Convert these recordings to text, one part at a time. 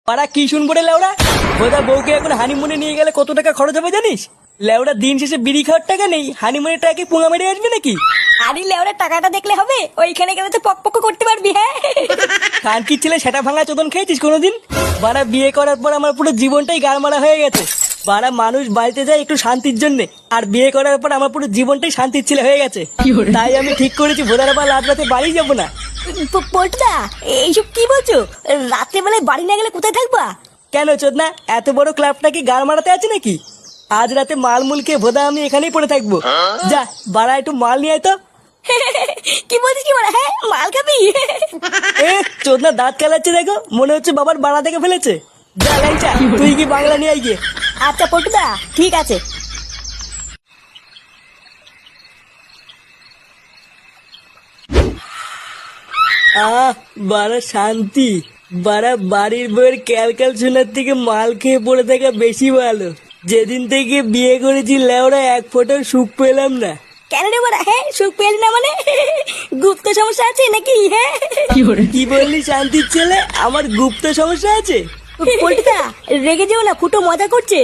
পাড়া কি শুনবো রে লেওড়া? বোধা বউকে এখন হানিমুনে নিয়ে গেলে কত টাকা খরচ হবে জানিস? লেওড়া দিন শেষে বিড়ি খাওয়ার টাকা নেই, হানিমুনের টাকা কি পুঙা মেরে আসবে নাকি? আরে লেওরা টাকাটা দেখলে হবে? ওইখানে গেলে তো পক করতে পারবি। হ্যাঁ কান কি ছেলে সেটা ভাঙা চোদন খেয়েছিস কোনোদিন? বাড়া বিয়ে করার পর আমার পুরো জীবনটাই গাড়মারা হয়ে গেছে। বাড়া মানুষ বাড়িতে যায় একটু শান্তির জন্য, আর বিয়ে করার পর আমার পুরো জীবনটাই শান্তির ছেলে হয়ে গেছে। তাই আমি ঠিক করেছি ভোদার আবার রাত রাতে বাড়ি যাবো না। পল্টুদা, এইসব কি বলছো? রাতে বেলায় বাড়ি না গেলে কোথায় থাকবা? কেন চোদনা, এত বড় ক্লাবটা কি গাড় মারাতে আছে নাকি? আজ রাতে মালমুল খেয়ে ভোদা আমি এখানেই পড়ে থাকবো। যা বাড়া একটু মাল নিয়ে আয় তো। কি বলছিস কি বলা? হ্যাঁ মাল খাবি? এ চোদনা দাঁত খেলাচ্ছে দেখো, মনে হচ্ছে বাবার বাড়া থেকে ফেলেছে। যা ল্যাংচা, তুই কি বাংলা নিয়ে আয় গিয়ে। আচ্ছা পল্টুদা, ঠিক আছে। বাড়া শান্তি। বাড়া বাড়ির বইয়ের ক্যালক্যাল শোনার থেকে মাল খেয়ে পড়ে থাকা বেশি ভালো। যেদিন থেকে বিয়ে করেছি লেওরা এক ফোঁটাও সুখ পেলাম না। কেন রে বলা? হ্যাঁ সুখ পেলি না মানে? গুপ্ত সমস্যা আছে নাকি? হ্যাঁ কি বললি শান্তির ছেলে? আমার গুপ্ত সমস্যা আছে? পল্টুদা রেগে যেও না, ফুটো মজা করছে।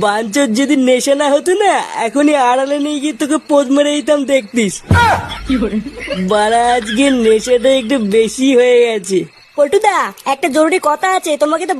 বাঞ্চর যদি নেশা না হতো না, এখনই আড়ালে নিয়ে গিয়ে তোকে পোজ মেরে দিতাম, দেখতিস। বাড়া আজকে নেশাটা একটু বেশি হয়ে গেছে। পল্টুদা একটা জরুরি কথা আছে, তোমাকে তো